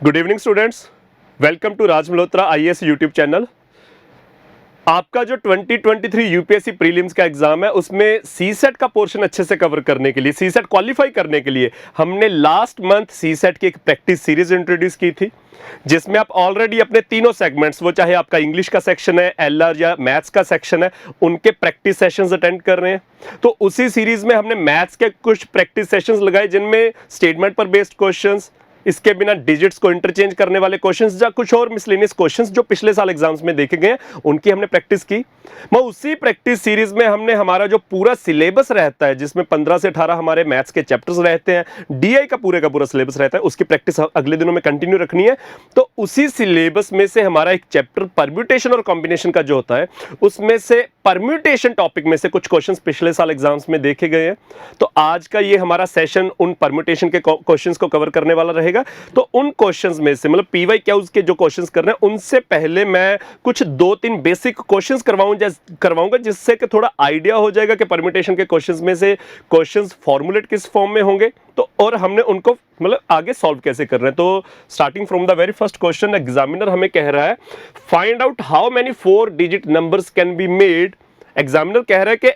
Good evening students, welcome to Raj Malhotra IAS YouTube channel. आपका जो 2023 UPSC prelims का exam है उसमें सीसेट का पोर्शन अच्छे से कवर करने के लिए, सीसेट क्वालिफाई करने के लिए हमने लास्ट मंथ सीसेट की एक प्रैक्टिस सीरीज इंट्रोड्यूस की थी, जिसमें आप ऑलरेडी अपने तीनों सेगमेंट्स, वो चाहे आपका इंग्लिश का सेक्शन है, एलआर या मैथ्स का सेक्शन है, उनके प्रैक्टिस सेशंस अटेंड कर रहे हैं। तो उसी सीरीज में हमने मैथ्स के कुछ प्रैक्टिस सेशंस लगाए जिनमें स्टेटमेंट पर बेस्ड क्वेश्चंस, इसके बिना डिजिट्स को इंटरचेंज करने वाले क्वेश्चंस या कुछ और मिसलेनियस क्वेश्चंस जो पिछले साल एग्जाम्स में देखे गए हैं उनकी हमने प्रैक्टिस की। उसी प्रैक्टिस सीरीज में हमने हमारा जो पूरा सिलेबस रहता है, जिसमें 15 से 18 हमारे मैथ्स के चैप्टर्स रहते हैं, डीआई का पूरा सिलेबस रहता है, उसकी प्रैक्टिस अगले दिनों में कंटिन्यू रखनी है। तो उसी सिलेबस में से हमारा एक चैप्टर परम्यूटेशन और कॉम्बिनेशन का जो होता है, उसमें से परम्यूटेशन टॉपिक में से कुछ क्वेश्चंस पिछले साल एग्जाम्स में देखे गए हैं। तो आज का ये हमारा सेशन उन परम्यूटेशन के क्वेश्चंस को कवर करने वाला रहेगा। तो उन क्वेश्चंस में से, मतलब पीवाई क्यूज के जो क्वेश्चंस कर रहे हैं, उनसे पहले मैं कुछ 2-3 बेसिक क्वेश्चंस करवाऊंगा जिससे कि थोड़ा आइडिया हो जाएगा कि परम्यूटेशन के क्वेश्चंस में से क्वेश्चंस फॉर्मुलेट किस फॉर्म में होंगे, तो और हमने उनको मतलब आगे सॉल्व कैसे कर रहे हैं। तो starting from the very first question, examiner हमें कह रहा है find out how many 4 digit numbers can be made. Examiner कह रहा है कि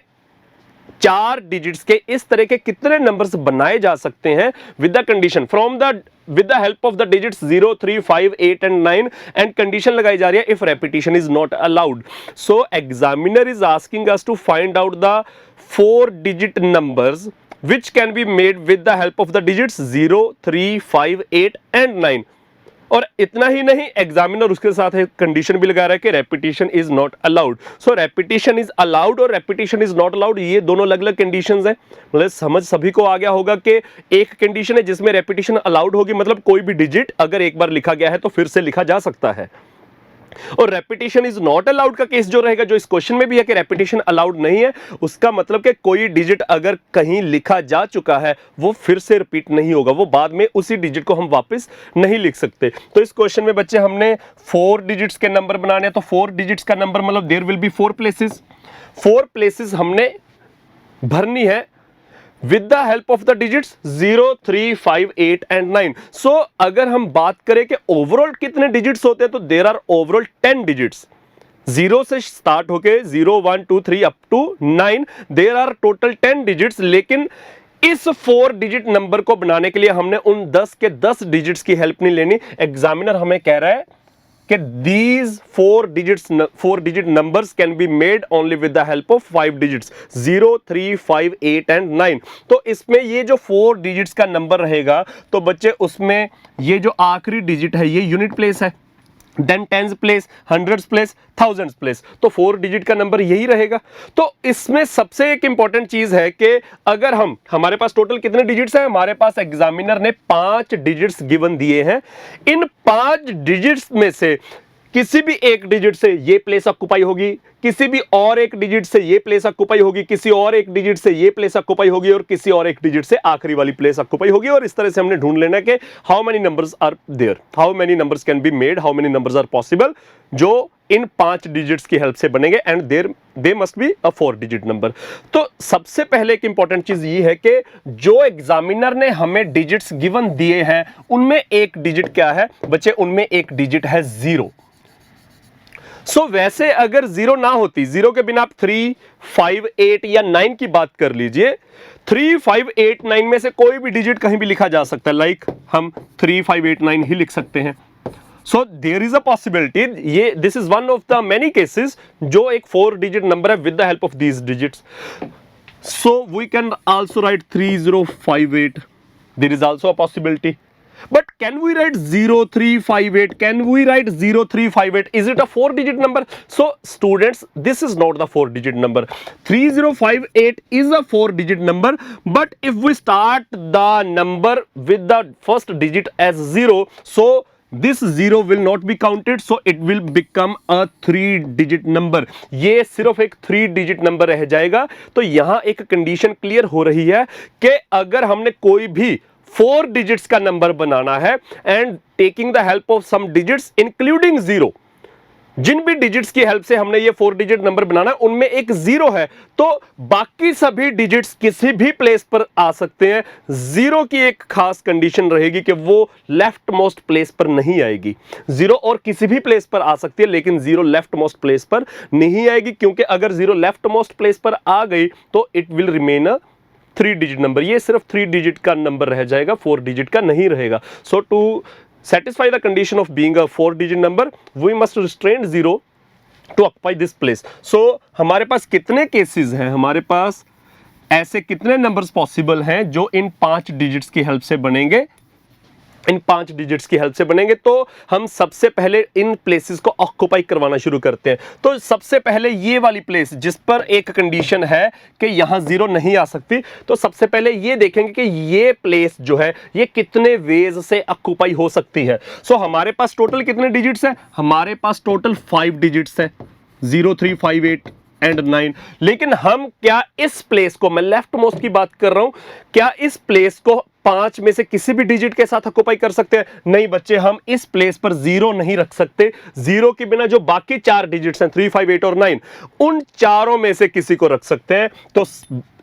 4 डिजिट्स के इस तरह के कितने नंबर्स बनाए जा सकते हैं with the condition with the help of the digits 0, 3, 5, 8 and 9, and condition लगाई जा रही है if repetition is not allowed. So examiner is asking us to find out the 4 digit numbers which can be made with the help of the digits 0, 3, 5, 8 and 9. और इतना ही नहीं, examiner उसके साथ एक कंडीशन भी लगा रहा है कि repetition is not allowed. So repetition is allowed और रेपिटेशन इज नॉट अलाउड, ये दोनों अलग अलग कंडीशंस हैं। मतलब समझ सभी को आ गया होगा कि एक कंडीशन है जिसमें रेपिटेशन अलाउड होगी, मतलब कोई भी डिजिट अगर एक बार लिखा गया है तो फिर से लिखा जा सकता है। और रेपिटेशन इज नॉट अलाउड का केस जो रहेगा, जो इस क्वेश्चन में भी है कि रेपिटेशन अलाउड नहीं है, उसका मतलब कि कोई डिजिट अगर कहीं लिखा जा चुका है वो फिर से रिपीट नहीं होगा, वो बाद में उसी डिजिट को हम वापस नहीं लिख सकते। तो इस क्वेश्चन में बच्चे हमने 4 डिजिट्स के नंबर बनाने हैं। तो 4 डिजिट्स का नंबर मतलब there will be 4 places. 4 places हमने भरनी है with the help of the digits 0, 3, 5, 8 and 9. So अगर हम बात करें कि ओवरऑल कितने डिजिट्स होते हैं, तो देयर आर ओवरऑल 10 डिजिट्स। 0 से स्टार्ट होके 0, 1, 2, 3 up to 9, there are total 10 digits. लेकिन इस 4 डिजिट नंबर को बनाने के लिए हमने उन 10 के 10 डिजिट्स की हेल्प नहीं लेनी। एग्जामिनर हमें कह रहा है कि these 4 digit numbers can be made only with the help of 5 digits 0, 3, 5, 8 and 9। तो इसमें ये जो 4 डिजिट्स का नंबर रहेगा, तो बच्चे उसमें ये जो आखिरी डिजिट है ये यूनिट प्लेस है, then tens place, hundreds place, thousands place, तो 4 डिजिट का नंबर यही रहेगा। तो इसमें सबसे एक इंपॉर्टेंट चीज है कि अगर हमारे पास टोटल कितने डिजिट्स हैं, हमारे पास एग्जामिनर ने 5 डिजिट्स गिवन दिए हैं। इन 5 डिजिट्स में से किसी भी एक डिजिट से ये प्लेस ऑक्युपाई होगी, किसी भी और एक डिजिट से ये प्लेस ऑक्युपाई होगी, किसी और एक डिजिट से ये प्लेस ऑक्युपाई होगी, और किसी और एक डिजिट से आखिरी वाली प्लेस ऑक्युपाई होगी। और इस तरह से हमने ढूंढ लेना कि how many numbers are there, how many numbers can be made, how many numbers are possible जो इन 5 डिजिट्स की हेल्प से बनेंगे, and they must be a 4 digit number. तो सबसे पहले एक इंपॉर्टेंट चीज ये है कि जो एग्जामिनर ने हमें डिजिट्स गिवन दिए हैं उनमें एक डिजिट क्या है बच्चे, उनमें एक डिजिट है 0। सो वैसे अगर 0 ना होती, 0 के बिना आप 3, 5, 8 या 9 की बात कर लीजिए। 3, 5, 8, 9 में से कोई भी डिजिट कहीं भी लिखा जा सकता है, लाइक हम 3, 5, 8, 9 ही लिख सकते हैं। So there is a possibility, ये this is one of the many cases जो एक 4 डिजिट नंबर है with the help of these digits. So we can also write 3058, there is also a possibility. But can we write 0358? Can we write 0358? Is it a 4 digit number? So students, this is not the 4 digit number. 3058 is a 4 digit number, but if we start the number with the first digit as 0, so this 0 will not be counted, so it will become a 3 digit number. ये सिर्फ एक 3 digit number रह जाएगा। तो यहाँ एक condition clear हो रही है कि अगर हमने कोई भी 4 डिजिट्स का नंबर बनाना है and taking the help of some digits including 0, जिन भी डिजिट्स की हेल्प से हमने ये 4 डिजिट नंबर बनाना है उनमें एक जीरो है, तो बाकी सभी डिजिट्स किसी भी प्लेस पर आ सकते हैं। जीरो की एक खास कंडीशन रहेगी कि वो लेफ्ट मोस्ट प्लेस पर नहीं आएगी। जीरो और किसी भी प्लेस पर आ सकती है, लेकिन जीरो लेफ्ट मोस्ट प्लेस पर नहीं आएगी, क्योंकि अगर जीरो लेफ्ट मोस्ट प्लेस पर आ गई तो it will remain a 3 digit number. ये सिर्फ 3 डिजिट का नंबर रह जाएगा, 4 डिजिट का नहीं रहेगा। सो to satisfy the condition of being a 4 digit number, we must restrain 0 to occupy this place. So हमारे पास कितने केसेस हैं, हमारे पास ऐसे कितने नंबर्स पॉसिबल हैं जो इन 5 डिजिट्स की हेल्प से बनेंगे, इन 5 डिजिट्स की हेल्प से बनेंगे। तो हम सबसे पहले इन प्लेसेस को ऑक्युपाई करवाना शुरू करते हैं। तो सबसे पहले ये वाली प्लेस जिस पर एक कंडीशन है कि यहां जीरो नहीं आ सकती, तो सबसे पहले ये देखेंगे कि ये प्लेस जो है ये कितने वेज से ऑक्युपाई हो सकती है। सो हमारे पास टोटल कितने डिजिट्स हैं, हमारे पास टोटल 5 डिजिट्स हैं, 0 3 5 8 एंड 9। लेकिन हम क्या इस प्लेस को, मैं लेफ्ट मोस्ट की बात कर रहा हूं, क्या इस प्लेस को 5 में से किसी भी डिजिट के साथ ऑक्युपाई कर सकते हैं? नहीं बच्चे, हम इस प्लेस पर जीरो नहीं रख सकते। जीरो के बिना जो बाकी 4 डिजिट्स हैं 3 5 8 और 9, उन चारों में से किसी को रख सकते हैं। तो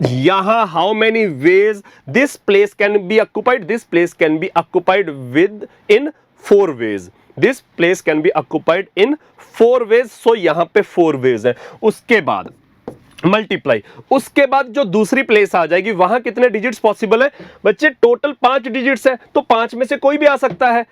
यहां how many ways this place can be occupied, this place can be occupied within 4 ways, this place can be occupied in 4 ways. सो यहां पे 4 वेज है। उसके बाद मल्टीप्लाई, उसके बाद जो दूसरी प्लेस आ जाएगी वहां कितने डिजिट्स पॉसिबल है बच्चे? टोटल 5 डिजिट्स है, तो 5 में से कोई भी आ सकता है।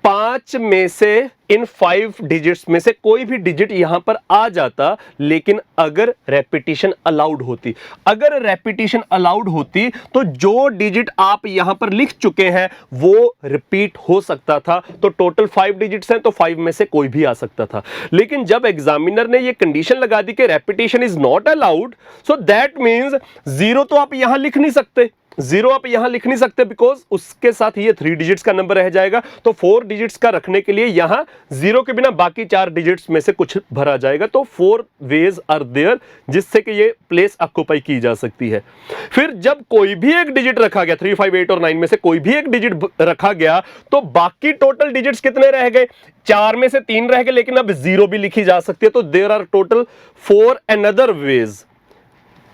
5 में से इन 5 डिजिट्स में से कोई भी डिजिट यहां पर आ जाता, लेकिन अगर रेपिटेशन अलाउड होती, अगर रेपिटेशन अलाउड होती तो जो डिजिट आप यहां पर लिख चुके हैं वो रिपीट हो सकता था। तो टोटल 5 डिजिट्स हैं, तो 5 में से कोई भी आ सकता था। लेकिन जब एग्जामिनर ने ये कंडीशन लगा दी कि repetition is not allowed, so that means zero तो आप यहां लिख नहीं सकते, जीरो आप यहां लिख नहीं सकते, बिकॉज उसके साथ ये 3 डिजिट्स का नंबर रह जाएगा। तो 4 डिजिट्स का रखने के लिए यहां जीरो के बिना बाकी 4 डिजिट्स में से कुछ भरा जाएगा। तो 4 वेज आर देयर जिससे कि ये प्लेस ऑक्युपाई की जा सकती है। फिर जब कोई भी एक डिजिट रखा गया, 3 5 8 और 9 में से कोई भी एक डिजिट रखा गया, तो बाकी टोटल डिजिट्स कितने रह गए? 4 में से 3 रह गए, लेकिन अब जीरो भी लिखी जा सकती है। तो there are total 4 another ways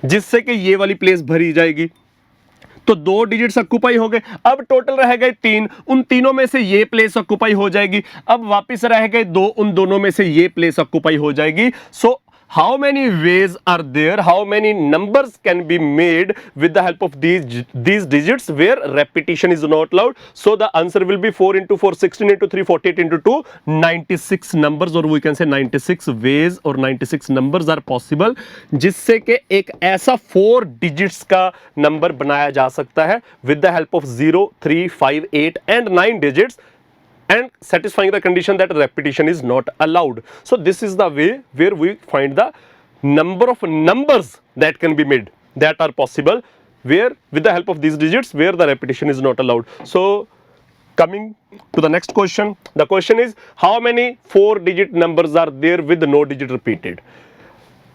जिससे कि ये वाली प्लेस भरी जाएगी। तो 2 डिजिट्स ऑक्युपाई हो गए, अब टोटल रह गए 3, उन तीनों में से ये प्लेस ऑक्युपाई हो जाएगी। अब वापस रह गए 2, उन दोनों में से ये प्लेस ऑक्युपाई हो जाएगी। सो how many ways are there, how many numbers can be made with the help of these digits where repetition is not allowed? So the answer will be 4 into 4 16 into 3 48 into 2 96 numbers, or we can say 96 ways or 96 numbers are possible जिससे कि एक ऐसा 4 digits का number बनाया जा सकता है with the help of 0 3 5 8 and 9 digits and satisfying the condition that repetition is not allowed. So this is the way where we find the number of numbers that can be made, that are possible where with the help of these digits where the repetition is not allowed. So coming to the next question, the question is how many 4 digit numbers are there with no digit repeated?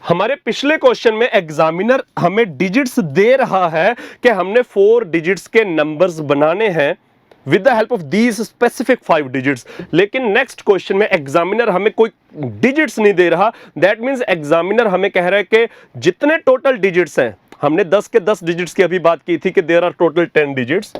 हमारे पिछले question में examiner हमें digits दे रहा है कि हमने 4 digits के numbers बनाने हैं with the help of these specific 5 digits, लेकिन नेक्स्ट क्वेश्चन में एग्जामिनर हमें कोई डिजिट्स नहीं दे रहा। दैट मींस एग्जामिनर हमें कह रहा है कि जितने टोटल डिजिट्स हैं, हमने 10 के 10 डिजिट्स की अभी बात की थी कि देयर आर टोटल 10 डिजिट्स,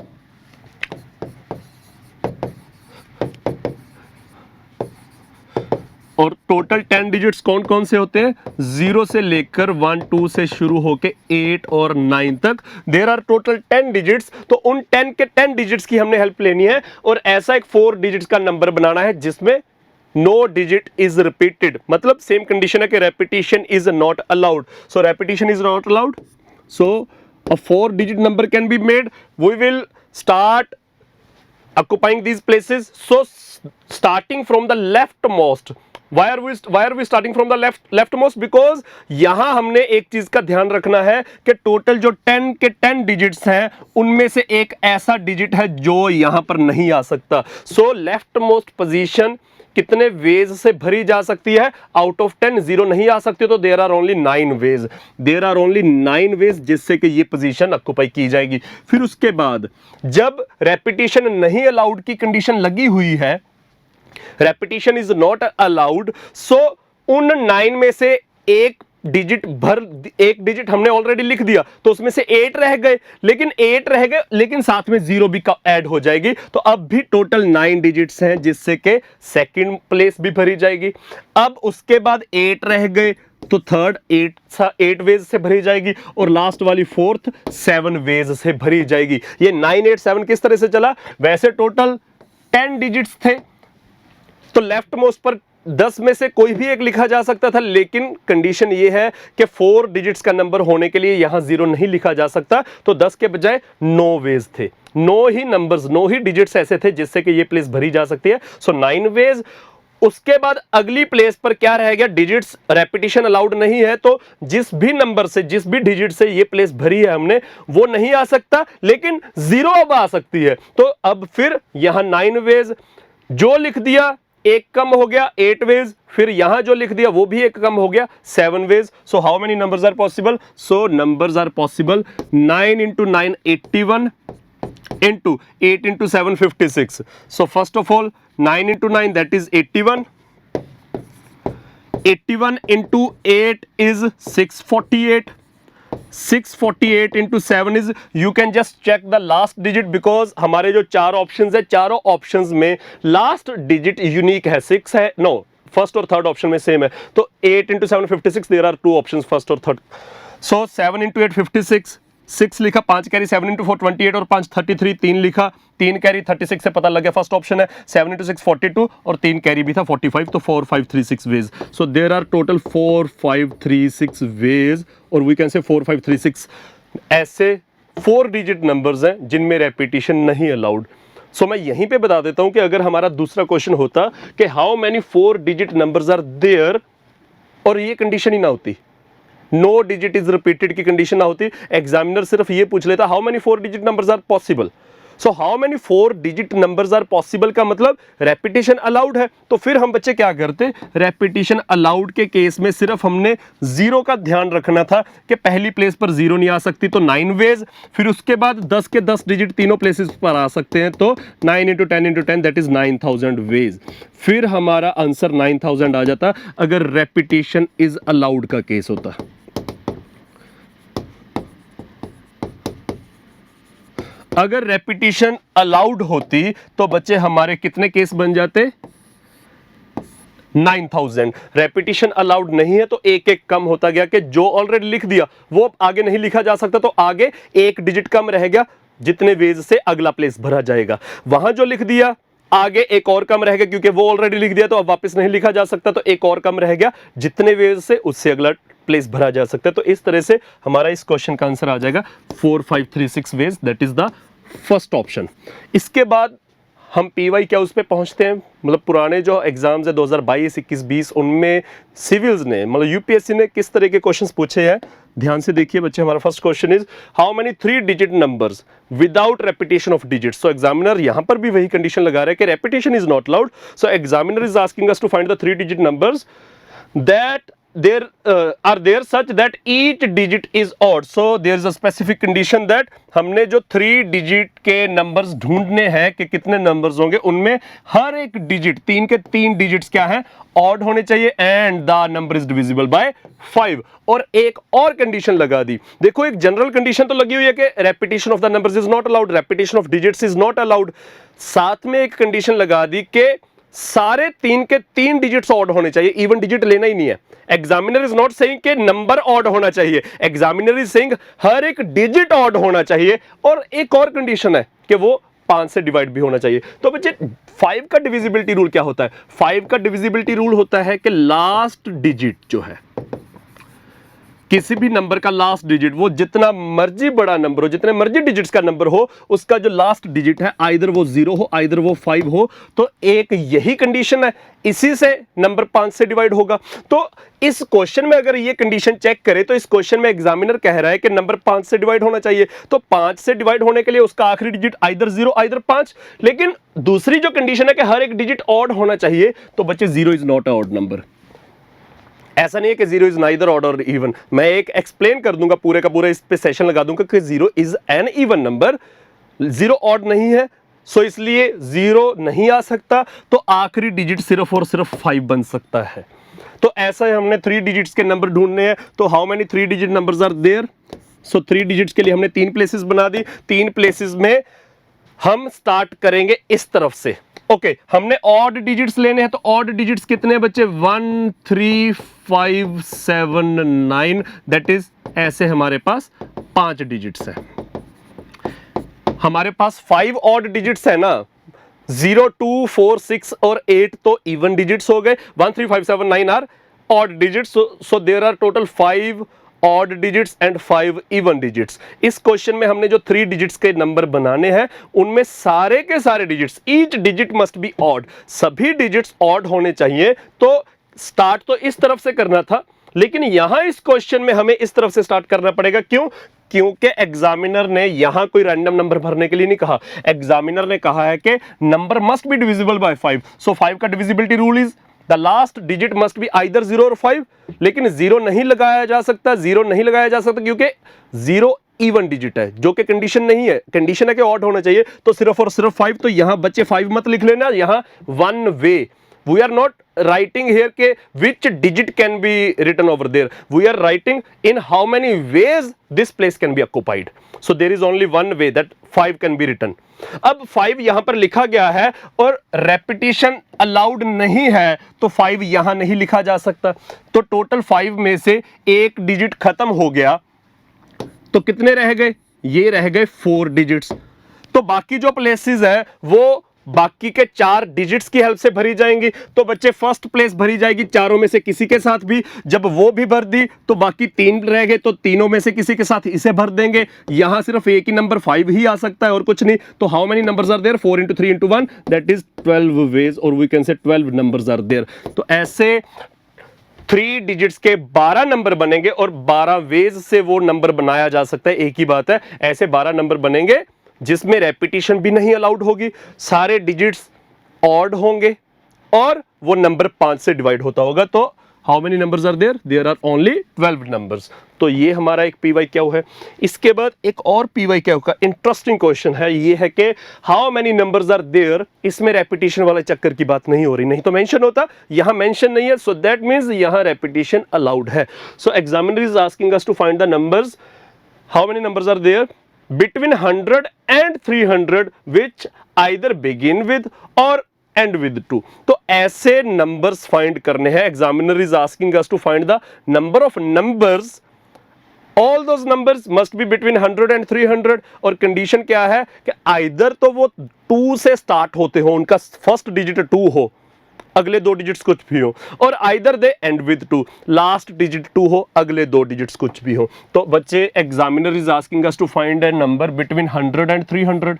और टोटल 10 डिजिट्स कौन कौन से होते हैं? 0 से लेकर 1 2 से शुरू होके 8 और 9 तक देयर आर टोटल 10 डिजिट्स। तो उन 10 के 10 डिजिट्स की हमने हेल्प लेनी है और ऐसा एक 4 डिजिट्स का नंबर बनाना है जिसमें नो डिजिट इज रिपीटेड, मतलब सेम कंडीशन है कि repetition is not allowed. So repetition is not allowed, so a 4 digit number can be made. We will start occupying these places. So starting from the leftmost, why are we starting from the leftmost? Because यहां हमने एक चीज का ध्यान रखना है कि total जो 10 के 10 डिजिट्स हैं उनमें से एक ऐसा डिजिट है जो यहां पर नहीं आ सकता। सो लेफ्टमोस्ट पोजीशन कितने वेज से भरी जा सकती है? आउट ऑफ 10 जीरो नहीं आ सकती, तो there are only 9 ways, there are only 9 ways जिससे कि ये पोजीशन ऑक्युपाई की जाएगी। फिर उसके बाद जब रेपिटेशन नहीं अलाउड की कंडीशन लगी हुई है, रेपिटेशन इज नॉट अलाउड, सो उन 9 में से एक डिजिट हमने ऑलरेडी लिख दिया, तो उसमें से 8 रह गए, लेकिन साथ में 0 भी ऐड हो जाएगी, तो अब भी टोटल 9 डिजिट्स हैं, जिससे कि सेकंड प्लेस भी भरी जाएगी। अब उसके बाद 8 रह गए, तो थर्ड 8 वेज से भरी जाएगी, और लास्ट वाली फोर्थ 7 वेज से भरी जाएगी। ये 9 8 7 किस तरह से चला? वैसे टोटल 10 डिजिट्स थे, तो लेफ्ट मोस्ट पर 10 में से कोई भी एक लिखा जा सकता था, लेकिन कंडीशन ये है कि 4 डिजिट्स का नंबर होने के लिए यहां 0 नहीं लिखा जा सकता, तो 10 के बजाय 9 वेज थे, 9 ही नंबर्स, 9 ही डिजिट्स ऐसे थे जिससे कि ये प्लेस भरी जा सकती है। सो 9 वेज। उसके बाद अगली प्लेस पर क्या रह गया? डिजिट्स रेपिटेशन अलाउड नहीं है, तो जिस भी नंबर से, जिस भी डिजिट से ये प्लेस भरी है हमने, वो नहीं आ सकता, लेकिन 0 अब आ सकती है। तो अब फिर यहां 9 वेज जो लिख दिया, एक कम हो गया 8 वेज, फिर यहां जो लिख दिया वो भी एक कम हो गया 7 ways. So how many numbers are possible? So numbers are possible 9 into 9 81 into 8 into 7 56. So first of all 9 into 9 that is 81. 81 into 8 is 648. 648 into 7 is, you can just check the last digit because हमारे जो 4 options है, चारों options में last digit unique है, 6 है, no first और third option में same है। तो 8 into 7 56, there are 2 options first और थर्ड। सो 7 into 8 56, 6 लिखा, 5 कैरी, 7 into 4 28 और 5 33, 3 लिखा, 3 कैरी 36 से पता लग गया फर्स्ट ऑप्शन है। 7 into 6 42 और 3 कैरी भी था 45, तो 4 5 3 6 ways. So there are total 4 5 3 6 ways, और वी कैन से 4 5 3 6 ऐसे 4 डिजिट नंबर्स हैं जिनमें रेपिटेशन नहीं अलाउड। सो मैं यहीं पे बता देता हूं कि अगर हमारा दूसरा क्वेश्चन होता कि how many 4 digit numbers are there, और ये कंडीशन ही ना होती, नो डिजिट इज रिपीटेड की कंडीशन ना होती, एग्जामिनर सिर्फ ये पूछ लेता how many 4 digit numbers are possible. So how many 4 digit numbers are possible का मतलब रेपिटेशन अलाउड है। तो फिर हम बच्चे क्या करते? रेपिटेशन अलाउड के केस में सिर्फ हमने 0 का ध्यान रखना था कि पहली प्लेस पर 0 नहीं आ सकती, तो 9 वेज, फिर उसके बाद 10 के 10 डिजिट तीनों प्लेसेस पर आ सकते हैं, तो 9 into 10 into 10 that is 9000 ways. फिर हमारा आंसर 9000 आ जाता अगर रेपिटेशन इज अलाउड का केस होता। अगर रेपिटेशन अलाउड होती तो बच्चे हमारे कितने केस बन जाते? 9000। रेपिटेशन अलाउड नहीं है, तो एक एक कम होता गया कि जो ऑलरेडी लिख दिया वो आगे नहीं लिखा जा सकता, तो आगे एक डिजिट कम रह गया, जितने वेज से अगला प्लेस भरा जाएगा। वहां जो लिख दिया आगे एक और कम रह गया, क्योंकि वो ऑलरेडी लिख दिया तो अब वापस नहीं लिखा जा सकता, तो एक और कम रह गया, जितने वेज से उससे अगला प्लेस भरा जा सकता है। तो इस तरह से हमारा इस क्वेश्चन का आंसर आ जाएगा 4 5 3 6 ways, that is the first option. इसके बाद हम पीवाई क्या उस पे पहुंचते हैं, मतलब पुराने जो एग्जाम्स है 2022 21 20 उनमें सिविल्स ने, मतलब यूपीएससी ने किस तरह के क्वेश्चंस पूछे हैं, ध्यान से देखिए बच्चे। हमारा first question is how many 3 digit numbers without repetition of digits. So examiner यहां पर भी वही कंडीशन लगा रहा है कि repetition is not allowed. So examiner is asking us to find the 3 digit numbers that are there such that each digit is odd. So there is a specific condition that हमने जो 3 digit के numbers ढूंढने हैं कि कितने numbers होंगे, उनमें हर एक डिजिट, 3 के 3 डिजिट्स क्या हैं? ऑड होने चाहिए, and the number is divisible by 5। और एक और कंडीशन लगा दी, देखो एक जनरल कंडीशन तो लगी हुई है कि repetition of the numbers is not allowed, repetition of digits is not allowed. साथ में एक कंडीशन लगा दी कि सारे 3 के 3 डिजिट्स ऑड होने चाहिए, इवन डिजिट लेना ही नहीं है। एग्जामिनर इज नॉट सेइंग कि नंबर ऑड होना चाहिए, एग्जामिनर इज सेइंग हर एक डिजिट ऑड होना चाहिए, और एक और कंडीशन है कि वो 5 से डिवाइड भी होना चाहिए। तो बच्चे 5 का डिविजिबिलिटी रूल क्या होता है? 5 का डिविजिबिलिटी रूल होता है कि लास्ट डिजिट जो है, किसी भी नंबर का लास्ट डिजिट, वो जितना मर्जी बड़ा नंबर हो, जितने मर्जी डिजिट्स का नंबर हो, उसका जो लास्ट डिजिट है आइदर वो 0 हो आइदर वो 5 हो, तो एक यही कंडीशन है, इसी से नंबर 5 से डिवाइड होगा। तो इस क्वेश्चन में अगर ये कंडीशन चेक करें तो इस क्वेश्चन में एग्जामिनर कह रहा है कि नंबर 5 से डिवाइड होना चाहिए, तो 5 से डिवाइड होने के लिए उसका आखिरी डिजिट आइदर 0 आइदर 5, लेकिन दूसरी जो कंडीशन है कि हर एक डिजिट ऑड होना चाहिए, तो बच्चे 0 is not a odd number. ऐसा नहीं है कि 0 इज नाइदर ऑड और इवन, मैं एक एक्सप्लेन कर दूंगा पूरे का पूरा, इस पे सेशन लगा दूंगा कि 0 is an even number, 0 odd नहीं है, सो इसलिए 0 नहीं आ सकता, तो आखिरी डिजिट सिर्फ और सिर्फ 5 बन सकता है। तो ऐसा है, हमने 3 डिजिट्स के नंबर ढूंढने हैं। तो how many 3 digit numbers are there? So 3 digits के लिए हमने 3 प्लेसेस बना दी। 3 प्लेसेस में हम स्टार्ट करेंगे इस तरफ से। ओके, हमने ऑड डिजिट्स लेने हैं, तो ऑड डिजिट्स कितने हैं बच्चे? 1 3 5 7 9, दैट इज ऐसे हमारे पास 5 डिजिट्स है। हमारे पास 5 ऑड डिजिट्स है ना, 0 2 4 6 और 8 तो इवन डिजिट्स हो गए, 1 3 5 7 9 are odd digits. So there are total 5 odd digits and 5 even digits. इस क्वेश्चन में हमने जो 3 डिजिट्स के नंबर बनाने हैं, उनमें सारे के सारे digits, each digit must be odd, सभी डिजिट्स ऑड होने चाहिए। तो स्टार्ट तो इस तरफ से करना था, लेकिन यहां इस क्वेश्चन में हमें इस तरफ से स्टार्ट करना पड़ेगा। क्यों? क्योंकि एग्जामिनर ने यहां कोई रैंडम नंबर भरने के लिए नहीं कहा। एग्जामिनर ने कहा है कि number must be divisible by 5। सो 5 का divisibility rule is the last digit must be either 0 और 5। लेकिन 0 नहीं लगाया जा सकता, 0 नहीं लगाया जा सकता क्योंकि 0 इवन डिजिट है, जो कि कंडीशन नहीं है। कंडीशन है कि ऑड होना चाहिए, तो सिर्फ और सिर्फ 5। तो यहां बच्चे 5 मत लिख लेना, यहां 1 वे। We are not writing here के which digit can be written over there. We are writing in how many ways this place can be occupied. So there is only one way that 5 can be written. अब 5 यहां पर लिखा गया है और repetition allowed नहीं है, तो 5 यहां नहीं लिखा जा सकता। तो टोटल 5 में से एक डिजिट खत्म हो गया, तो कितने रह गए? ये रह गए 4 डिजिट्स। तो बाकी जो प्लेसेस है वो बाकी के 4 डिजिट्स की हेल्प से भरी जाएंगी। तो बच्चे फर्स्ट प्लेस भरी जाएगी चारों में से किसी के साथ भी। जब वो भी भर दी तो बाकी 3 रह गए, तो तीनों में से किसी के साथ इसे भर देंगे। यहां सिर्फ एक ही नंबर 5 ही आ सकता है और कुछ नहीं। तो how many numbers are there? 4 into 3 into 1, that is 12 ways, और we can say 12 numbers are there. तो ऐसे 3 डिजिट्स के 12 नंबर बनेंगे और 12 वेज से वो नंबर बनाया जा सकता है। एक ही बात है, ऐसे 12 नंबर बनेंगे जिसमें रेपिटेशन भी नहीं अलाउड होगी, सारे डिजिट्स ऑड होंगे और वो नंबर 5 से डिवाइड होता होगा। तो how many numbers are there? There are only 12 numbers. तो ये हमारा एक PYQ है। इसके बाद एक और PYQ का इंटरेस्टिंग क्वेश्चन है, ये है कि how many numbers are there. इसमें रेपिटेशन वाले चक्कर की बात नहीं हो रही, नहीं तो मेंशन होता, यहां मेंशन नहीं है, सो दैट मींस यहां रेपिटेशन अलाउड है। So examiner is asking us to find the numbers, how many numbers are there between 100 and 300 which either begin with or end with 2। तो ऐसे नंबर्स फाइंड करने हैं। Examiner is asking us to find the number of numbers, all those numbers must be between 100 and 300। और condition क्या है कि either तो वो 2 से स्टार्ट होते हो, उनका फर्स्ट डिजिट 2 हो, अगले 2 डिजिट्स कुछ भी हो, और either they and with 2, last digit 2 हो, अगले 2 डिजिट्स कुछ भी हो। तो बच्चे examiner is asking us to find a number between 100 and 300,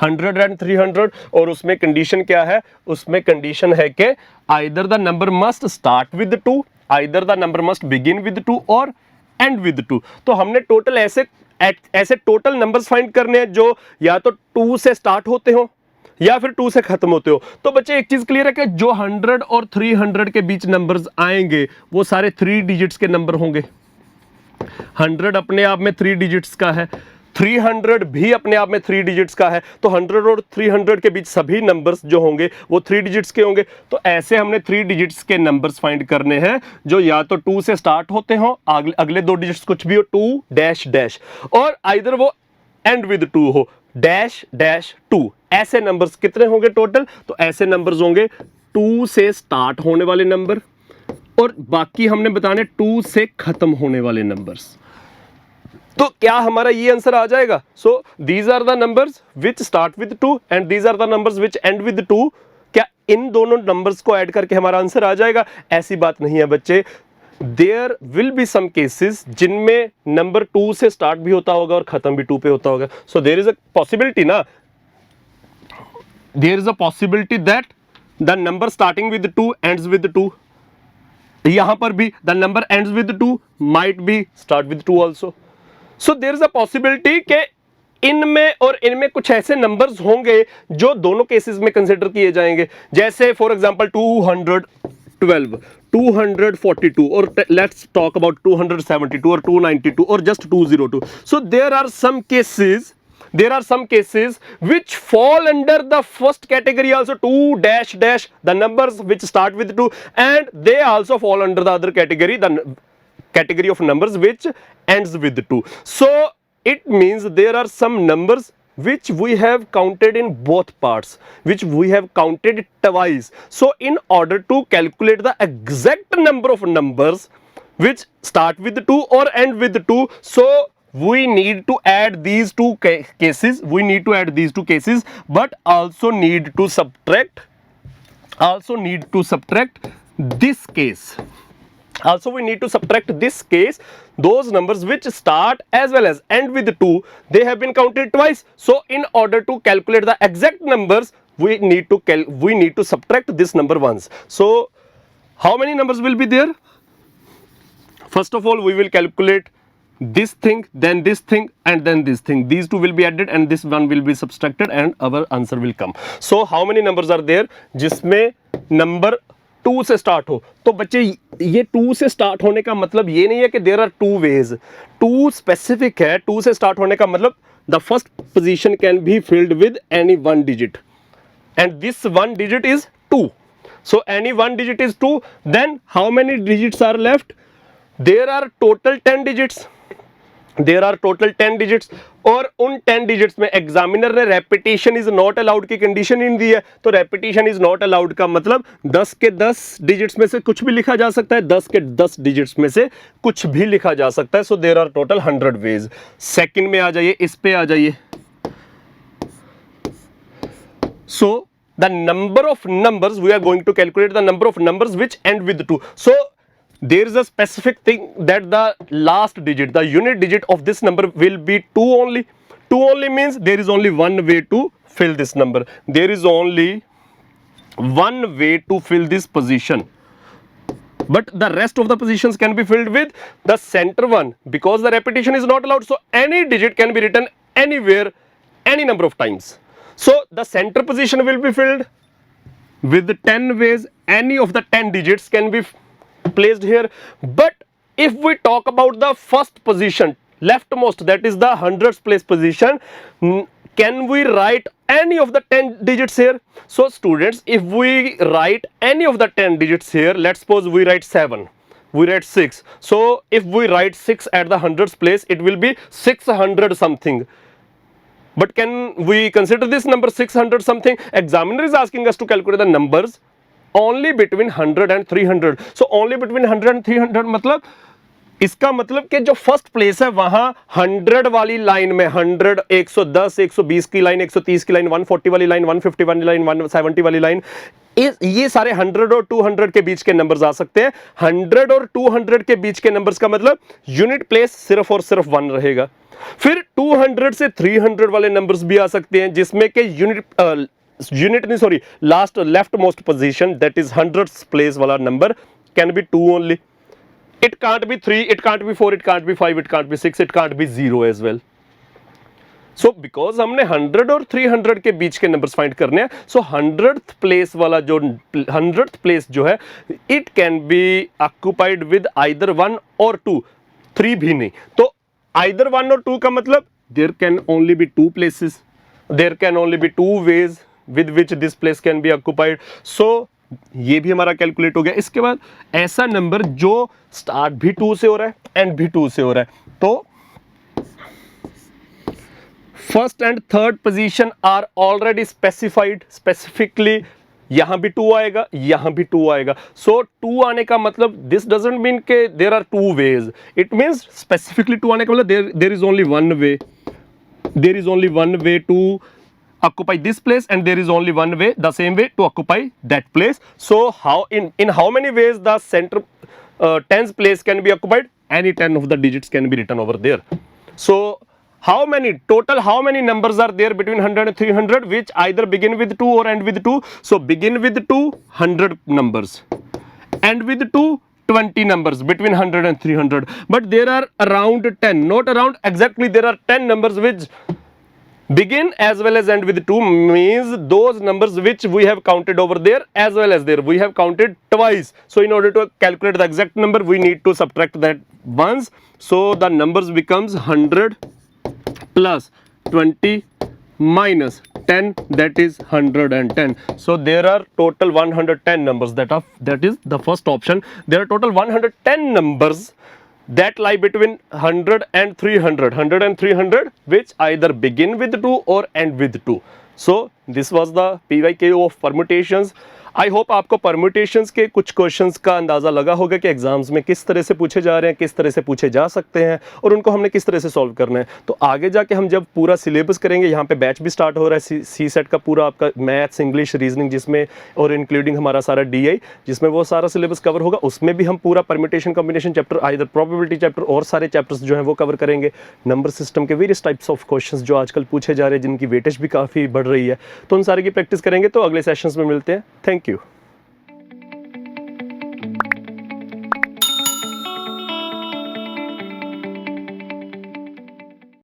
100 and 300। और उसमें कंडीशन क्या है? उसमें कंडीशन है कि either the number must start with 2, either the number must begin with 2 और एंड विद 2। तो हमने टोटल ऐसे टोटल नंबर्स फाइंड करने हैं जो या तो 2 से स्टार्ट होते हो या फिर 2 से खत्म होते हो। तो बच्चे एक चीज क्लियर है कि जो 100 और 300 के बीच नंबर्स आएंगे वो सारे 3 डिजिट्स के नंबर होंगे। 100 अपने आप में 3 डिजिट्स का है, 300 भी अपने आप में 3 डिजिट्स का है। तो 100 और 300 के बीच सभी नंबर्स जो होंगे वो 3 डिजिट्स के होंगे। तो ऐसे हमने 3 डिजिट्स के नंबर्स फाइंड करने हैं जो या तो 2 से स्टार्ट होते हो, अगले 2 डिजिट्स कुछ भी हो, 2 डैश डैश, और आइदर वो एंड विद 2 हो, डैश डैश 2। ऐसे नंबर्स कितने होंगे टोटल? तो ऐसे नंबर्स होंगे 2 से स्टार्ट होने वाले नंबर और बाकी हमने बताने 2 से खत्म होने वाले नंबर्स। तो क्या हमारा ये आंसर आ जाएगा? So these are the numbers which start with 2 and these are the numbers which end with 2। क्या इन दोनों नंबर्स को ऐड करके हमारा आंसर आ जाएगा? ऐसी बात नहीं है बच्चे। There will be some cases जिनमें नंबर 2 से स्टार्ट भी होता होगा और खत्म भी 2 पे होता होगा। So there is a possibility ना, there is a possibility that the number starting with 2 ends with 2। यहां पर भी the number ends with 2 might be start with 2 also. So there is a possibility कि इनमें और इनमें कुछ ऐसे नंबर्स होंगे जो दोनों केसेस में कंसिडर किए जाएंगे। जैसे फॉर एग्जांपल 212, 242, और लेट्स टॉक अबाउट 272 और 292 और just 202। So there are some cases there are some cases which fall under the first category also, 2 dash dash, the numbers which start with 2, and they also fall under the other category, the category of numbers which ends with 2. So it means there are some numbers which we have counted in both parts, which we have counted twice. So in order to calculate the exact number of numbers which start with 2 or end with 2, so we need to add these two cases, but also need to subtract this case. Also we need to subtract this case. Those numbers which start as well as end with 2, they have been counted twice. So in order to calculate the exact numbers, we need to subtract this number once. So how many numbers will be there? First of all, we will calculate this thing, then this thing, and then this thing. These two will be added and this one will be subtracted and our answer will come. So how many numbers are there जिसमें number 2 से start हो? तो बच्चे ये 2 से start होने का मतलब ये नहीं है कि देयर आर 2 वेज, 2 स्पेसिफिक है. 2 से स्टार्ट होने का मतलब the first position can be filled with any one digit and this one digit is 2. So any one digit is 2. Then how many digits are left? There are total 10 digits. और उन 10 digits में examiner ने repetition is not allowed की condition in दी है. तो repetition is not allowed का मतलब 10 के 10 डिजिट्स में से कुछ भी लिखा जा सकता है, 10 के 10 डिजिट्स में से कुछ भी लिखा जा सकता है. So there are total 100 ways. Second में आ जाइए, इस पे आ जाइए. सो the number of numbers, we are going to calculate the number of numbers which end with 2. So there is a specific thing that the last digit, the unit digit of this number will be 2 only. 2 only means there is only one way to fill this number. There is only one way to fill this position. But the rest of the positions can be filled with the center one, because the repetition is not allowed. So any digit can be written anywhere, any number of times. So the center position will be filled with 10 ways. Any of the 10 digits can be placed here. But if we talk about the first position, leftmost, that is the hundredths place position, can we write any of the 10 digits here? So students, if we write any of the 10 digits here, let's suppose we write 7, we write 6. So if we write 6 at the hundredths place, it will be 600 something. But can we consider this number 600 something? Examiner is asking us to calculate the numbers only between 100 and 300. So only between 100 and 300 मतलब इसका मतलब कि जो first place है वहां 100 वाली line में 100, 110, 120 की लाइन, 130 की लाइन, 140 वाली लाइन, 150 वाली लाइन, 170 वाली लाइन, ये सारे 100 और 200 के बीच के नंबर्स आ सकते हैं. 100 और 200 के बीच के नंबर्स का मतलब यूनिट प्लेस सिर्फ और सिर्फ 1 रहेगा. फिर 200 से 300 वाले नंबर्स भी आ सकते हैं जिसमें कि last left most position, that is 100th place वाला number can be 2 only. It can't be 3, it can't be 4, it can't be 5, it can't be 6, it can't be 0 as well. So because हमने 100 और 300 के बीच के numbers find करने हैं, so 100th place वाला जो 100th place जो है, it can be occupied with either 1 or 2, 3 भी नहीं. तो either 1 or 2 का मतलब there can only be 2 places, there can only be 2 ways with which this place can be occupied. So ये भी हमारा कैलकुलेट हो गया. इसके बाद ऐसा नंबर जो स्टार्ट भी 2 से हो रहा है एंड भी 2 से हो रहा है, तो first and third position are already specified. Specifically यहां भी 2 आएगा, यहां भी 2 आएगा. सो 2 आने का मतलब दिस डजंट मीन के there are 2 ways. It means specifically 2 आने का मतलब there is only one way, there is only one way to occupy this place and there is only one way, the same way to occupy that place. So how in how many ways the center 10th place can be occupied? Any 10 of the digits can be written over there. So how many numbers are there between 100 and 300 which either begin with 2 or end with 2? So begin with 2, 100 numbers, end with 2, 20 numbers between 100 and 300. But there are around 10, not around, exactly there are 10 numbers which begin as well as end with 2, means those numbers which we have counted over there as well as there we have counted twice. So in order to calculate the exact number, we need to subtract that once. So the numbers becomes 100 plus 20 minus 10, that is 110. So there are total 110 numbers, that is the first option. There are total 110 numbers that lie between 100 and 300, which either begin with 2 or end with 2. So this was the PYQ of permutations. I hope आपको permutations के कुछ questions का अंदाज़ा लगा होगा कि exams में किस तरह से पूछे जा रहे हैं, किस तरह से पूछे जा सकते हैं और उनको हमने किस तरह से सॉल्व करना है. तो आगे जाके हम जब पूरा सिलेबस करेंगे, यहाँ पे बैच भी स्टार्ट हो रहा है सी सेट का पूरा आपका मैथ्स, इंग्लिश, रीजनिंग, जिसमें और इंक्लूडिंग हमारा सारा DI, जिसमें वो सारा सिलेबस कवर होगा. उसमें भी हम पूरा permutation combination chapter, either probability chapter और सारे चैप्टर्स जो हैं वो कवर करेंगे. नंबर सिस्टम के वेरियस टाइप्स ऑफ क्वेश्चंस जो आजकल पूछे जा रहे हैं, जिनकी वेटेज भी काफ़ी बढ़ रही है, तो उन सारे की प्रैक्टिस करेंगे. तो अगले सेशंस में मिलते हैं. Thank you.